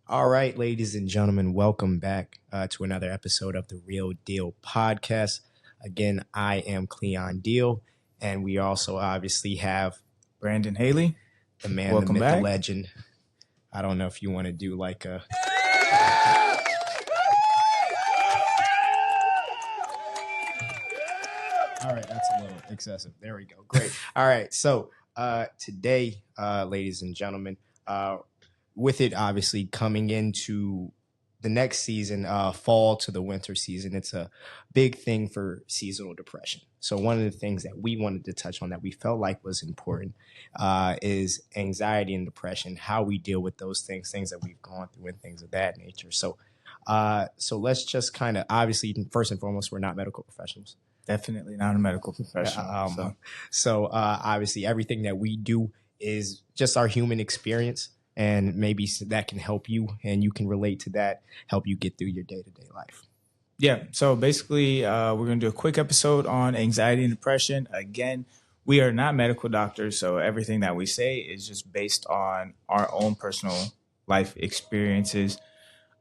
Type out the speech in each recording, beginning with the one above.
All right, ladies and gentlemen, welcome back to another episode of the Real Deal podcast. Again, I am Cleon Deal, and we also obviously have Brandon Haley. the man, Welcome the myth, the back. legend. I don't know if you want to do like a. All right, that's a little excessive. There we go. Great. All right, so today, ladies and gentlemen, with it obviously coming into the next season, fall to the winter season, it's a big thing for seasonal depression. So one of the things that we wanted to touch on that we felt like was important is anxiety and depression, how we deal with those things that we've gone through and things of that nature. So let's just kind of, obviously, first and foremost, we're not medical professionals. Definitely not a medical professional. So obviously everything that we do is just our human experience, and maybe that can help you and you can relate to that, help you get through your day-to-day life. Yeah. So basically, we're going to do a quick episode on anxiety and depression. Again, we are not medical doctors, so everything that we say is just based on our own personal life experiences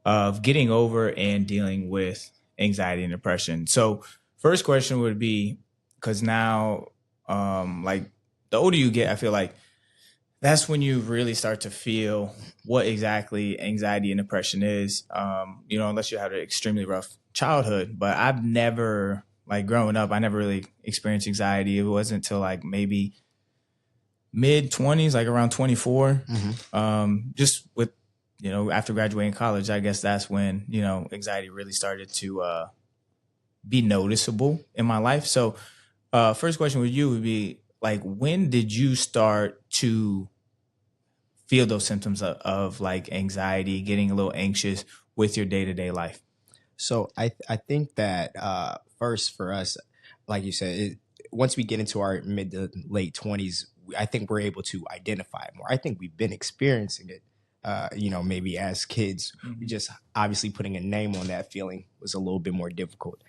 of getting over and dealing with anxiety and depression. So first question would be, because now, like the older you get, I feel like that's when you really start to feel what exactly anxiety and depression is. Unless you had an extremely rough childhood. But I've never, like growing up, I never really experienced anxiety. It wasn't until like maybe mid 20s, like around 24. Just with, after graduating college, I guess that's when, anxiety really started to be noticeable in my life. So first question with you would be, like, when did you start to feel those symptoms of like anxiety, getting a little anxious with your day-to-day life? So I think that first for us, like you said, once we get into our mid to late 20s, I think we're able to identify it more. I think we've been experiencing it, maybe as kids. We just obviously putting a name on that feeling was a little bit more difficult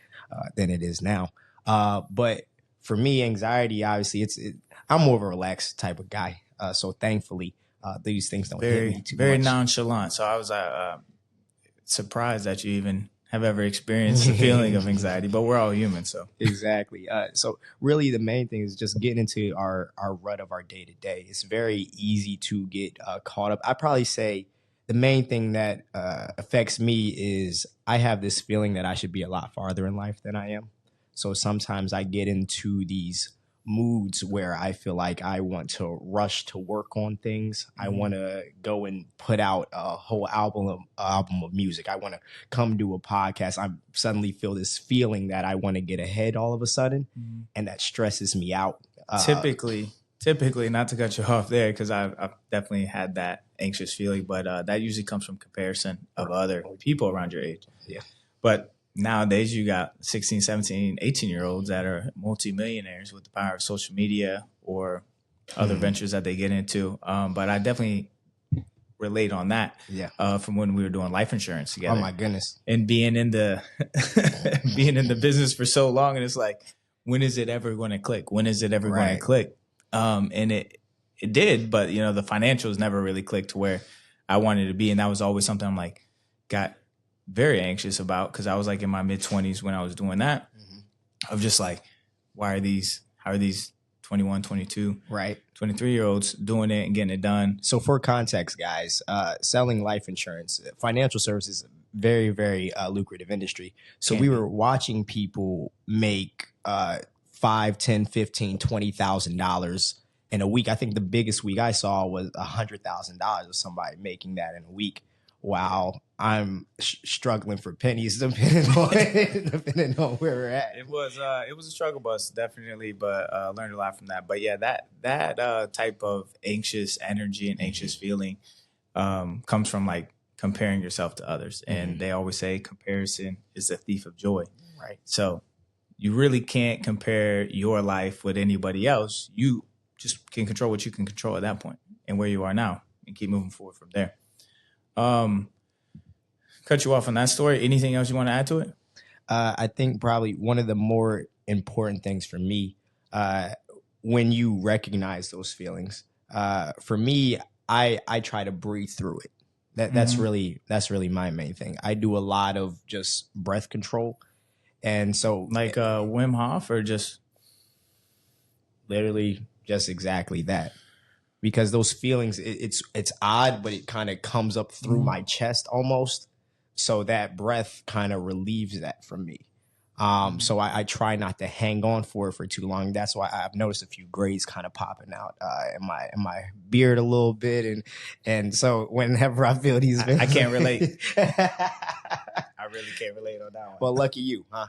than it is now. But for me, anxiety, obviously, I'm more of a relaxed type of guy. So thankfully, these things don't hit me too very much. nonchalant. So I was surprised that you even have ever experienced the feeling of anxiety, but we're all human. So exactly. So really the main thing is just getting into our rut of our day to day. It's very easy to get caught up. I probably say the main thing that affects me is I have this feeling that I should be a lot farther in life than I am. So sometimes I get into these moods where I feel like I want to rush to work on things. I want to go and put out a whole album of music. I want to come do a podcast. I suddenly feel this feeling that I want to get ahead all of a sudden, and that stresses me out. Typically, not to cut you off there, because I've definitely had that anxious feeling, but that usually comes from comparison of other people around your age. Yeah. But nowadays you got 16, 17, 18-year-olds that are multimillionaires with the power of social media or other ventures that they get into. But I definitely relate on that. Yeah. From when we were doing life insurance together. Oh my goodness. And being in the business for so long, and it's like, when is it ever going to click? When is it ever going to click? And it did, but the financials never really clicked to where I wanted to be, and that was always something I'm like got very anxious about, because I was like in my mid 20s when I was doing that. Of just like, how are these 21, 22, 23-year-olds doing it and getting it done? So for context, guys, selling life insurance, financial services, very, very lucrative industry. So we were watching people make $5, $10, $15, $20,000 in a week. I think the biggest week I saw was $100,000 of somebody making that in a week. Wow, I'm struggling for pennies depending on where we're at. It was a struggle bus, definitely, but learned a lot from that. But yeah, that type of anxious energy and anxious feeling comes from like comparing yourself to others. And they always say comparison is the thief of joy. Right. So you really can't compare your life with anybody else. You just can control what you can control at that point and where you are now, and keep moving forward from there. Cut you off on that story. Anything else you want to add to it? I think probably one of the more important things for me, when you recognize those feelings, for me, I try to breathe through it. That's really my main thing. I do a lot of just breath control, and so Like Wim Hof, or just literally just exactly that. Because those feelings, it's odd, but it kind of comes up through my chest almost. So that breath kind of relieves that from me. So I try not to hang on for it for too long. That's why I've noticed a few grays kind of popping out in my beard a little bit, and so whenever I feel these, I can't relate. I really can't relate on that one. Well, lucky you, huh?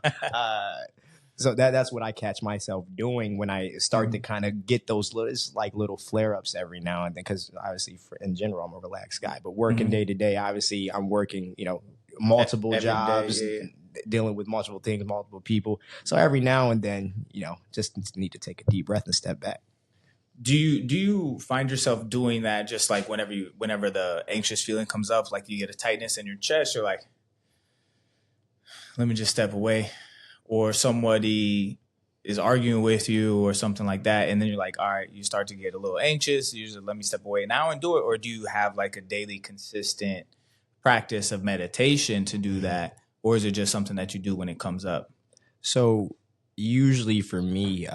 So that's what I catch myself doing when I start to kind of get those little, it's like little flare ups every now and then. Because obviously, in general, I'm a relaxed guy, but working day to day, obviously, I'm working, multiple Every jobs, day, yeah. dealing with multiple things, multiple people. So every now and then, just need to take a deep breath and step back. Do you find yourself doing that just like whenever the anxious feeling comes up, like you get a tightness in your chest, you're like, let me just step away, or somebody is arguing with you or something like that, and then you're like, all right, you start to get a little anxious, you just let me step away now and do it? Or do you have like a daily consistent practice of meditation to do that, or is it just something that you do when it comes up? So usually for me,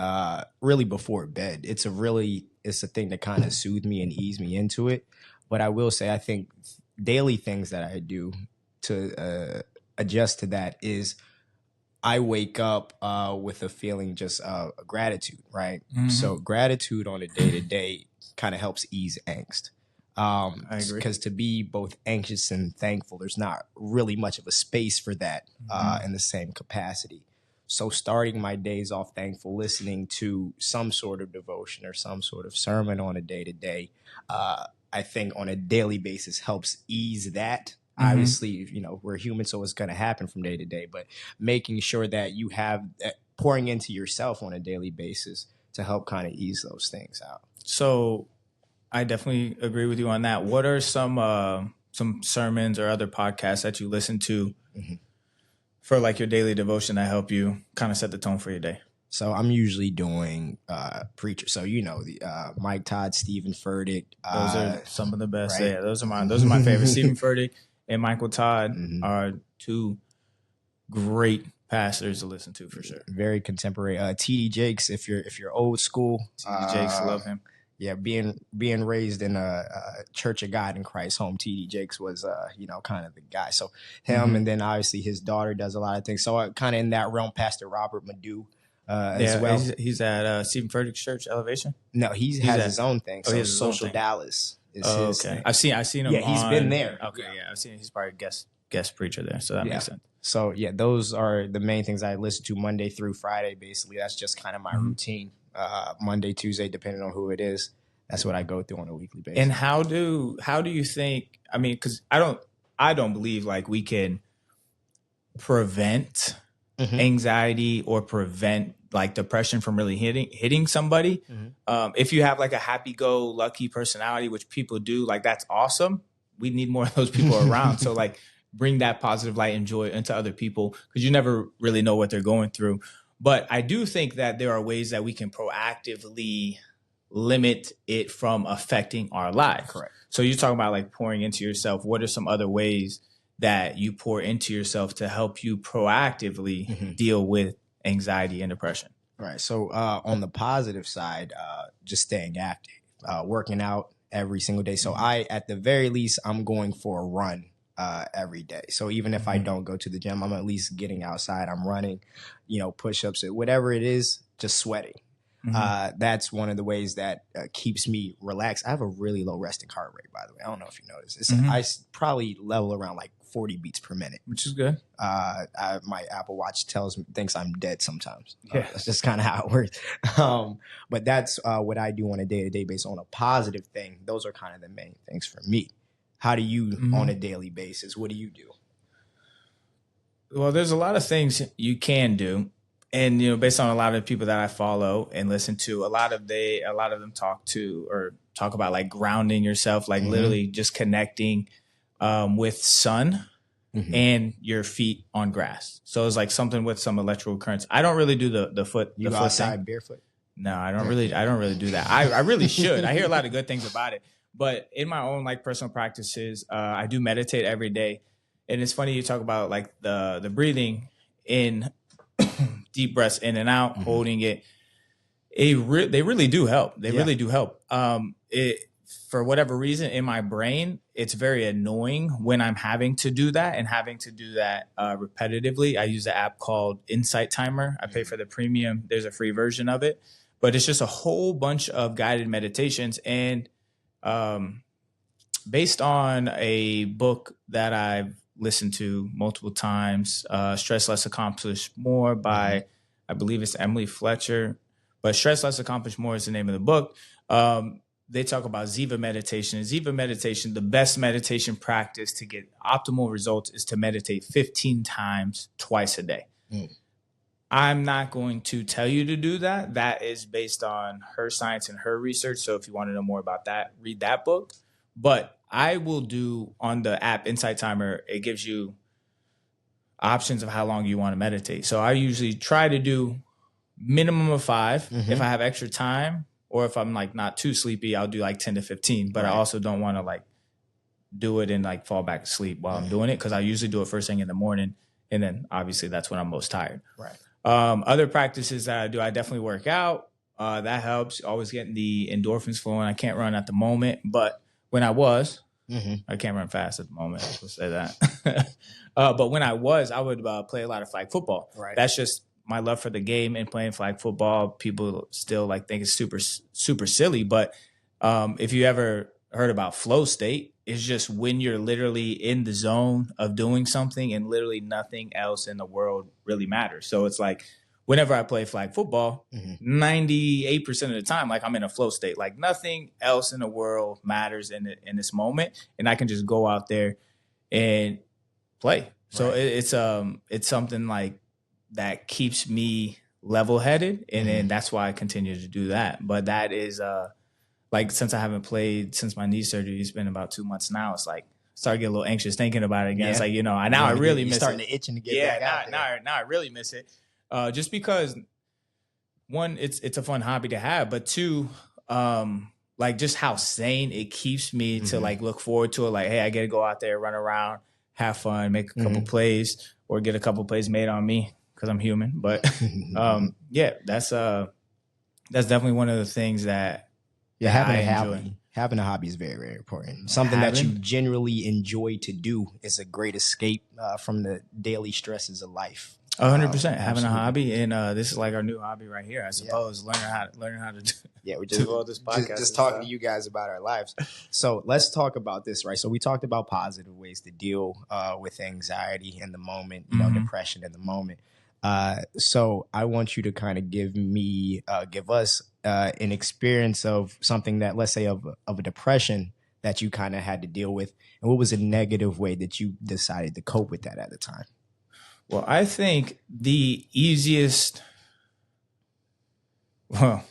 really before bed, it's a thing to kind of soothe me and ease me into it. But I will say, I think daily things that I do to adjust to that is I wake up with a feeling just of gratitude, right? Mhm. So gratitude on a day-to-day kind of helps ease angst. I agree. Because to be both anxious and thankful, there's not really much of a space for that in the same capacity. So starting my days off thankful, listening to some sort of devotion or some sort of sermon on a day-to-day, I think on a daily basis helps ease that. Obviously, we're human, so it's going to happen from day to day, but making sure that you have pouring into yourself on a daily basis to help kind of ease those things out. So I definitely agree with you on that. What are some sermons or other podcasts that you listen to for like your daily devotion that help you kind of set the tone for your day? So I'm usually doing preachers. So the Mike Todd, Stephen Furtick. Those are some of the best. Right? Yeah, those are my favorites. Stephen Furtick and Michael Todd are two great pastors to listen to for sure. Very contemporary. TD Jakes, if you're old school. TD Jakes, love him. Yeah, being raised in a Church of God in Christ home, TD Jakes was kind of the guy. So him, and then obviously his daughter does a lot of things. So kind of in that realm, Pastor Robert Madu as well. He's at Stephen Furtick's church, Elevation. No, he has his own thing. So his Social own thing. Dallas is Oh, his okay. thing. I've seen him. Yeah, he's been there. Okay, yeah, I've seen. He's probably guest preacher there, so that makes sense. So yeah, those are the main things I listen to Monday through Friday. Basically, that's just kind of my routine. Monday, Tuesday, depending on who it is. That's what I go through on a weekly basis. And how do you think? I mean, because I don't believe like we can prevent anxiety or prevent like depression from really hitting somebody. If you have like a happy-go-lucky personality, which people do, like that's awesome. We need more of those people around. So like bring that positive light and joy into other people, because you never really know what they're going through. But I do think that there are ways that we can proactively limit it from affecting our lives. Correct. So you're talking about like pouring into yourself. What are some other ways that you pour into yourself to help you proactively deal with anxiety and depression? Right. So on the positive side, just staying active, working out every single day. So at the very least, I'm going for a run every day. So even if I don't go to the gym, I'm at least getting outside. I'm running, push-ups, whatever it is, just sweating. That's one of the ways that keeps me relaxed. I have a really low resting heart rate, by the way. I don't know if you noticed. I probably level around like 40 beats per minute, which is good. My Apple Watch thinks I'm dead sometimes. Yeah. That's just kind of how it works. But that's what I do on a day-to-day basis. On a positive thing, those are kind of the main things for me. How do you, on a daily basis, what do you do? Well, there's a lot of things you can do. And, based on a lot of people that I follow and listen to, a lot of them talk about like grounding yourself, like literally just connecting with sun and your feet on grass. So it's like something with some electrical currents. I don't really do the foot. You the go foot outside thing. barefoot? No, I don't really do that. I really should. I hear a lot of good things about it, But in my own like personal practices, I do meditate every day. And it's funny you talk about like the breathing in, deep breaths in and out, holding it. They really do help. They really do help. For whatever reason in my brain, it's very annoying when I'm having to do that and having to do that repetitively. I use an app called Insight Timer. I pay for the premium. There's a free version of it, but it's just a whole bunch of guided meditations. And based on a book that I've listened to multiple times, Stress Less, Accomplish More by, I believe it's Emily Fletcher, but Stress Less, Accomplish More is the name of the book. They talk about Ziva meditation. Ziva meditation, the best meditation practice to get optimal results is to meditate 15 times twice a day. I'm not going to tell you to do that. That is based on her science and her research. So if you want to know more about that, read that book. But I will do on the app Insight Timer, it gives you options of how long you want to meditate. So I usually try to do minimum of 5. If I have extra time, or if I'm like not too sleepy, I'll do like 10 to 15. But I also don't want to like do it and like fall back to sleep while I'm doing it, because I usually do it first thing in the morning. And then obviously that's when I'm most tired. Right. Other practices that I do, I definitely work out. That helps. Always getting the endorphins flowing. I can't run at the moment, but when I was, I can't run fast at the moment. Let's say that. But when I was, I would play a lot of flag football. Right. That's just my love for the game and playing flag football. People still like think it's super, super silly. But if you ever heard about flow state, it's just when you're literally in the zone of doing something and literally nothing else in the world really matters. So it's like whenever I play flag football, 98% of the time, like I'm in a flow state, like nothing else in the world matters in this moment. And I can just go out there and play. So it's something like that keeps me level-headed, and then that's why I continue to do that. But that is like, since I haven't played since my knee surgery, it's been about 2 months now. It's like start to get a little anxious thinking about it again. It's like, now I really miss it. Starting to itching to get back out there. Now I really miss it. Just because one, it's a fun hobby to have, but two, like just how sane it keeps me to like look forward to it. Like, hey, I get to go out there, run around, have fun, make a couple plays, or get a couple plays made on me, because I'm human. But yeah, that's definitely one of the things that having a hobby is very, very important. Something that you generally enjoy to do is a great escape from the daily stresses of life. 100%. Having a hobby, and this is like our new hobby right here, I suppose. Learning how to do. Yeah, we're just all this podcast, just talking to you guys about our lives. So let's talk about this, right? So we talked about positive ways to deal with anxiety in the moment, depression in the moment. So I want you to kind of give us an experience of something that, let's say, of a depression that you kind of had to deal with, and what was a negative way that you decided to cope with that at the time? Well, I think the easiest. Well,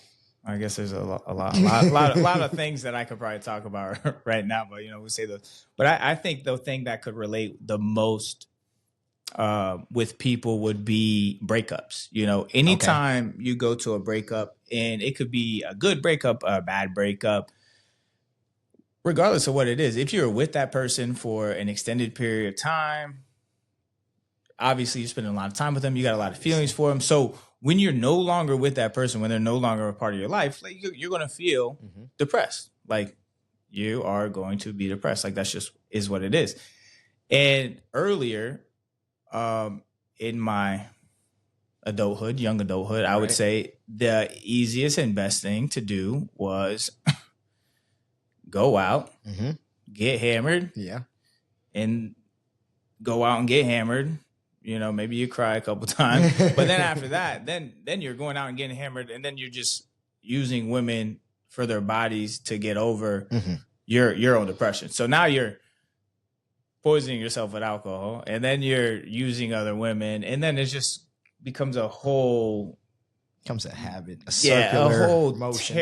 I guess there's a lot of things that I could probably talk about right now, but we'll say those. But I think the thing that could relate the most with people would be breakups. Anytime you go to a breakup, and it could be a good breakup, a bad breakup, regardless of what it is, if you're with that person for an extended period of time, obviously you're spending a lot of time with them, you got a lot of feelings for them. So when you're no longer with that person, when they're no longer a part of your life, like you're going to feel depressed. Like you are going to be depressed. Like that's just is what it is. And earlier, in my young adulthood, I would say the easiest and best thing to do was go out, get hammered, and go out and get hammered. Maybe you cry a couple times, but then after that, then you're going out and getting hammered, and then you're just using women for their bodies to get over your own depression. So now you're poisoning yourself with alcohol, and then you're using other women, and then it just becomes a habit, a circular motion.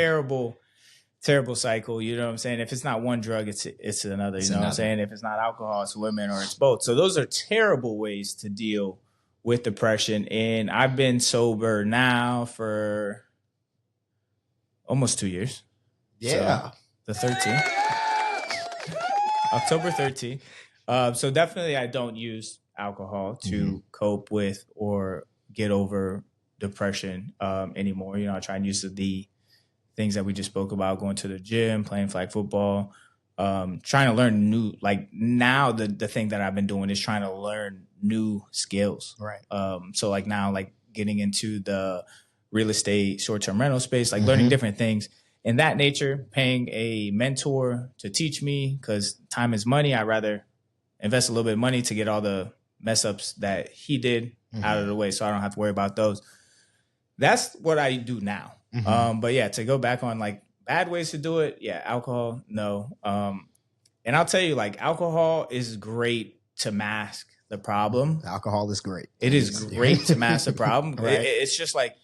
terrible cycle. You know what I'm saying? If it's not one drug, it's another. You know what I'm saying? If it's not alcohol, it's women, or it's both. So those are terrible ways to deal with depression. And I've been sober now for almost 2 years. Yeah. So the 13th. October 13th. So definitely I don't use alcohol to cope with or get over depression anymore. You know, I try and use the things that we just spoke about, going to the gym, playing flag football, trying to learn new, like now the thing that I've been doing is trying to learn new skills. Right. So like now, like getting into the real estate, short-term rental space, like learning different things in that nature, paying a mentor to teach me because time is money. I'd rather invest a little bit of money to get all the mess ups that he did out of the way so I don't have to worry about those. That's what I do now. But yeah, to go back on like bad ways to do it, yeah, alcohol, no. And I'll tell you, like alcohol is great to mask the problem. Alcohol is great. It is great to mask the problem. Right. It's just like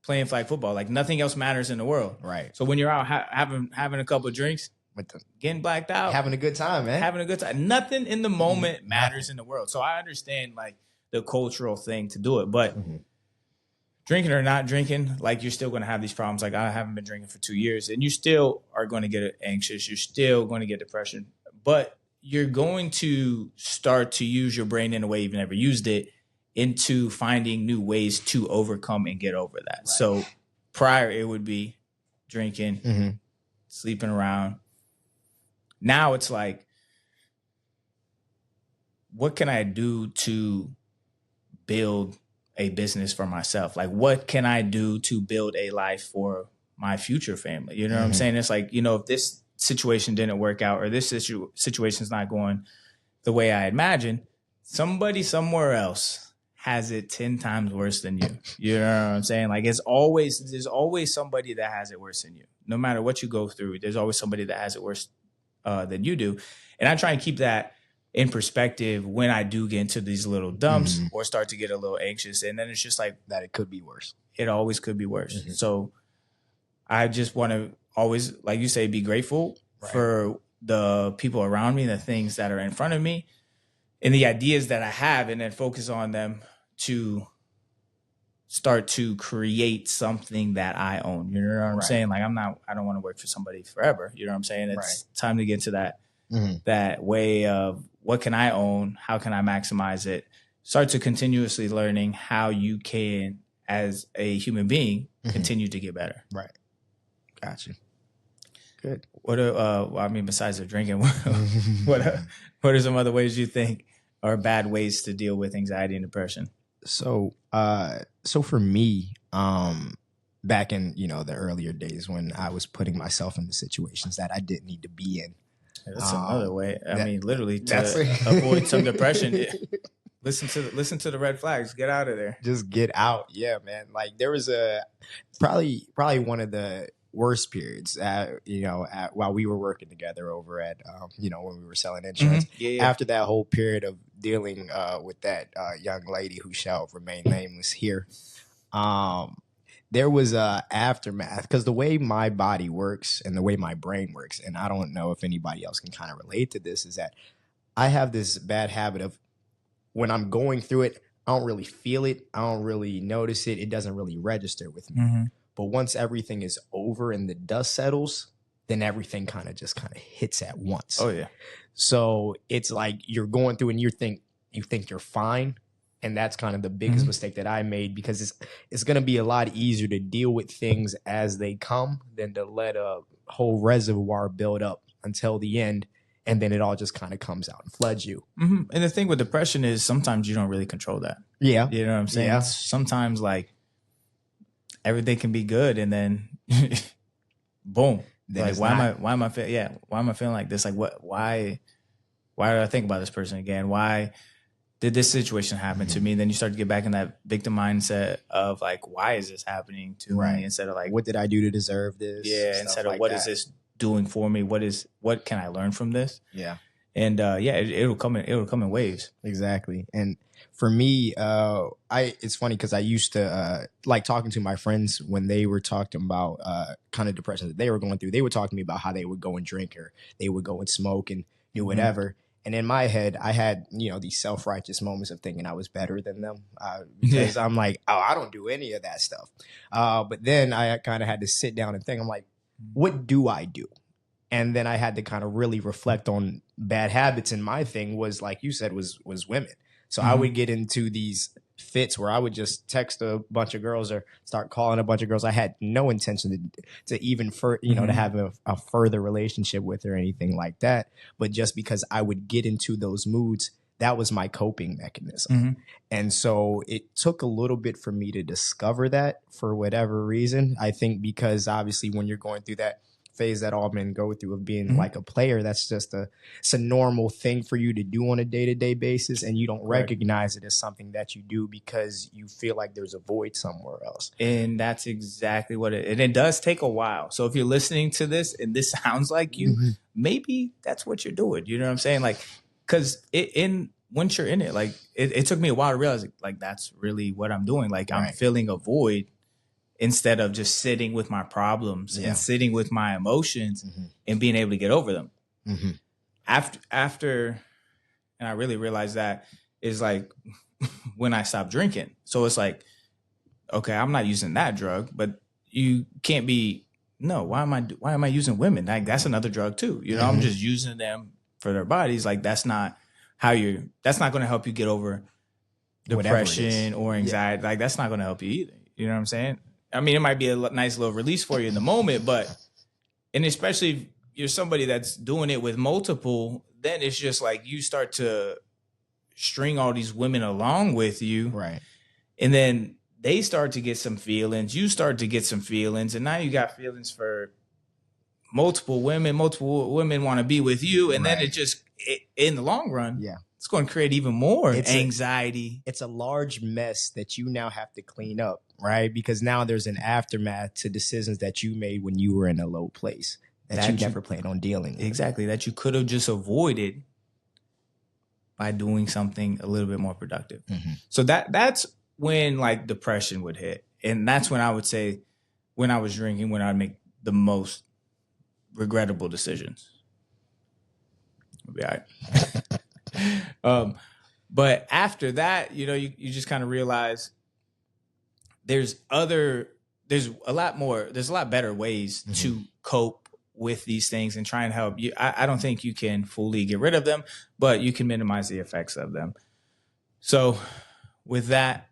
playing flag football. Like nothing else matters in the world. Right. So when you're out having a couple of drinks, getting blacked out, having a good time, man. Having a good time. Nothing in the moment matters in the world. So I understand like the cultural thing to do it, but drinking or not drinking, like you're still going to have these problems. Like I haven't been drinking for 2 years and you still are going to get anxious. You're still going to get depression, but you're going to start to use your brain in a way you've never used it into finding new ways to overcome and get over that. Right. So prior it would be drinking, sleeping around. Now it's like, what can I do to build a business for myself? Like, what can I do to build a life for my future family? You know what I'm saying? It's like, you know, if this situation didn't work out or this situation's not going the way I imagined, somebody somewhere else has it 10 times worse than you. You know what I'm saying? Like there's always somebody that has it worse than you. No matter what you go through, there's always somebody that has it worse than you do. And I try and keep that in perspective when I do get into these little dumps or start to get a little anxious. And then it's just like that it could be worse. It always could be worse. So I just want to always, like you say, be grateful for the people around me, the things that are in front of me and the ideas that I have, and then focus on them to start to create something that I own. You know what I'm saying? Like I don't want to work for somebody forever. You know what I'm saying? It's time to get to that, that way of what can I own? How can I maximize it? Start to continuously learning how you can, as a human being, continue to get better. Right. Gotcha. Good. What I mean, besides the drinking, what are some other ways you think are bad ways to deal with anxiety and depression? So for me, back in, you know, the earlier days when I was putting myself into situations that I didn't need to be in. That's another way. I mean, literally to avoid some depression. Listen to the red flags. Get out of there. Just get out. Yeah, man. Like there was probably one of the worst periods, while we were working together over at, when we were selling insurance. After that whole period of dealing with that young lady who shall remain nameless here, there was a aftermath, because the way my body works and the way my brain works, and I don't know if anybody else can kind of relate to this, is that I have this bad habit of when I'm going through it, I don't really feel it. I don't really notice it. It doesn't really register with me. But once everything is over and the dust settles, then everything kind of hits at once. Oh, yeah. So it's like you're going through and you think you're fine. And that's kind of the biggest mistake that I made, because it's going to be a lot easier to deal with things as they come than to let a whole reservoir build up until the end. And then it all just kind of comes out and floods you. And the thing with depression is sometimes you don't really control that. Yeah. You know what I'm saying? Yeah. Sometimes like everything can be good and then boom. Then like why am I feeling like this? Like why did I think about this person again? Why did this situation happen to me? Then you start to get back in that victim mindset of like, why is this happening to me? Instead of like, what did I do to deserve this? Yeah. Instead of like what is this doing for me? What can I learn from this? Yeah. And it'll come in waves. Exactly. And for me, it's funny because I used to like talking to my friends when they were talking about kind of depression that they were going through. They would talk to me about how they would go and drink or they would go and smoke and do whatever. And in my head, I had, these self-righteous moments of thinking I was better than them because I'm like, oh, I don't do any of that stuff. But then I kind of had to sit down and think, I'm like, what do I do? And then I had to kind of really reflect on bad habits. And my thing was, like you said, was women. So I would get into these fits where I would just text a bunch of girls or start calling a bunch of girls. I had no intention to even to have a further relationship with or anything like that. But just because I would get into those moods, that was my coping mechanism. And so it took a little bit for me to discover that for whatever reason. I think because obviously when you're going through that phase that all men go through of being like a player, that's just it's a normal thing for you to do on a day-to-day basis, and you don't recognize it as something that you do because you feel like there's a void somewhere else. And that's exactly what and it does take a while. So if you're listening to this and this sounds like you, maybe that's what you're doing. You know what I'm saying? Like, because once you're in it, like it took me a while to realize, like, that's really what I'm doing. Like, I'm filling a void instead of just sitting with my problems and sitting with my emotions and being able to get over them. After, and I really realized that is like when I stopped drinking. So it's like, okay, I'm not using that drug, but you can't be, no, why am I using women? Like, that's another drug too. You know, I'm just using them for their bodies. Like, that's not that's not going to help you get over depression or anxiety. Like, that's not going to help you either. You know what I'm saying? I mean, it might be a nice little release for you in the moment, and especially if you're somebody that's doing it with multiple, then it's just like you start to string all these women along with you. Right. And then they start to get some feelings. You start to get some feelings. And now you got feelings for multiple women. Multiple women want to be with you. And then in the long run, it's going to create even more anxiety. It's a large mess that you now have to clean up, right? Because now there's an aftermath to decisions that you made when you were in a low place that you never planned on dealing with. Exactly. That you could have just avoided by doing something a little bit more productive. So that's when, like, depression would hit. And that's when I would say, when I was drinking, when I'd make the most regrettable decisions. It'll be all right. But after that, you know, you just kind of realize there's a lot better ways to cope with these things and try and help you. I don't think you can fully get rid of them, but you can minimize the effects of them. So with that,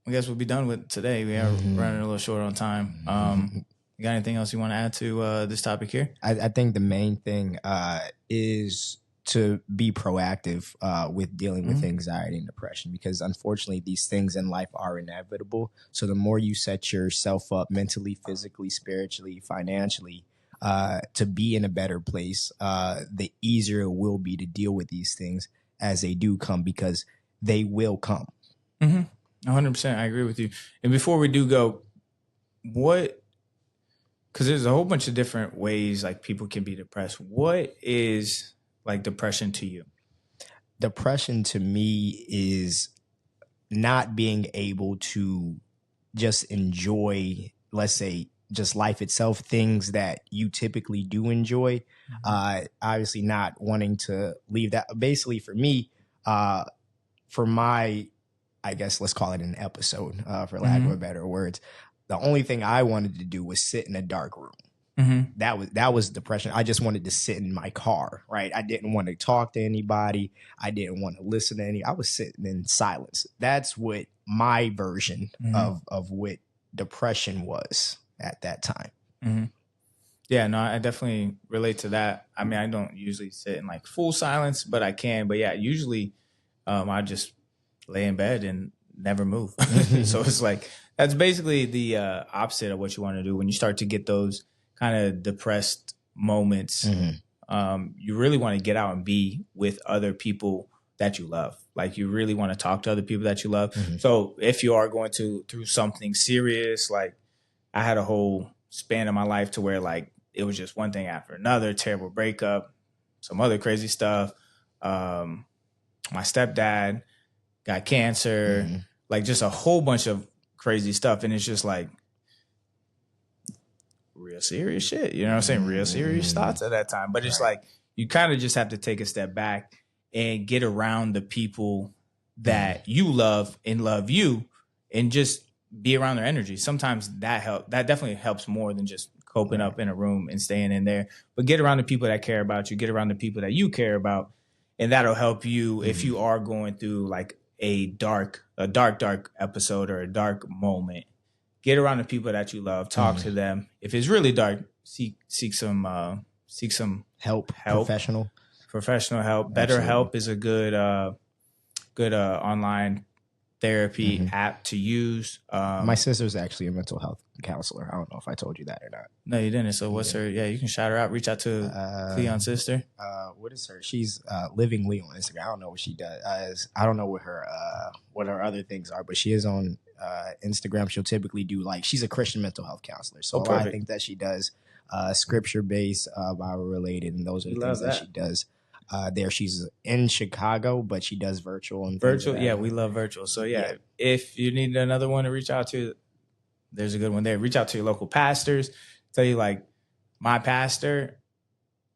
I guess we'll be done with today. We are running a little short on time. You got anything else you want to add to this topic here? I think the main thing is to be proactive with dealing with anxiety and depression, because unfortunately these things in life are inevitable. So the more you set yourself up mentally, physically, spiritually, financially to be in a better place, the easier it will be to deal with these things as they do come, because they will come. 100%. I agree with you. And before we do go, because there's a whole bunch of different ways like people can be depressed. What is like depression to you? Depression to me is not being able to just enjoy, let's say, just life itself, things that you typically do enjoy. Obviously not wanting to leave that. Basically for me, for my, I guess let's call it an episode, for lack of a better words, the only thing I wanted to do was sit in a dark room. That was depression. I just wanted to sit in my car, right? I didn't want to talk to anybody. I didn't want to listen to I was sitting in silence. That's what my version of what depression was at that time. Yeah, no, I definitely relate to that. I mean, I don't usually sit in like full silence, but I can. But yeah, usually I just lay in bed and never move. So it's like, that's basically the opposite of what you want to do when you start to get those kind of depressed moments. You really want to get out and be with other people that you love. Like, you really want to talk to other people that you love. So if you are going through something serious, like I had a whole span of my life to where like it was just one thing after another, terrible breakup, some other crazy stuff. My stepdad got cancer, like just a whole bunch of crazy stuff. And it's just like real serious shit. You know what I'm saying? Real serious thoughts at that time. But it's like, you kind of just have to take a step back and get around the people that you love and love you, and just be around their energy. Sometimes that definitely helps more than just coping up in a room and staying in there. But get around the people that care about you, get around the people that you care about, and that'll help you if you are going through like a dark episode or a dark moment. Get around the people that you love, talk to them. If it's really dark, seek some help. Professional help. BetterHelp is a good online therapy app to use. My sister's actually a mental health counselor. I don't know if I told you that or not. No, you didn't. So what's her? Yeah, you can shout her out. Reach out to Cleon's sister. What is her? She's Living Lee on Instagram. I don't know what she does. I don't know what her other things are, but she is on Instagram. She'll typically do she's a Christian mental health counselor. So I think that she does scripture based, Bible related, and those are the things that she does. There, she's in Chicago, but she does virtual and virtual. Yeah, we love virtual. So yeah, if you need another one to reach out to, there's a good one there. Reach out to your local pastors. Tell you my pastor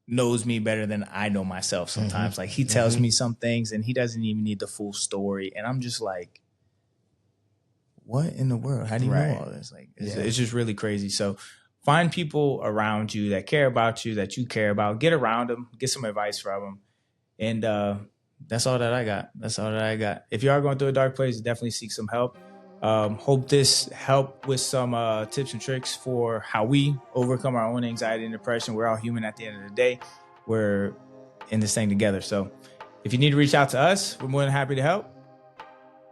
knows me better than I know myself. Sometimes he tells me some things and he doesn't even need the full story, and I'm just like, what in the world? How do you know all this? It's just really crazy. So find people around you that care about you, that you care about. Get around them. Get some advice from them. And that's all that I got. If you are going through a dark place, definitely seek some help. Hope this helped with some tips and tricks for how we overcome our own anxiety and depression. We're all human at the end of the day. We're in this thing together. So if you need to reach out to us, we're more than happy to help.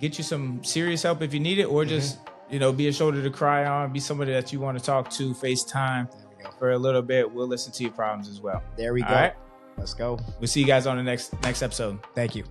Get you some serious help if you need it, or just be a shoulder to cry on, be somebody that you want to talk to, FaceTime for a little bit. We'll listen to your problems as well. There we go. All right. Let's go. We'll see you guys on the next episode. Thank you.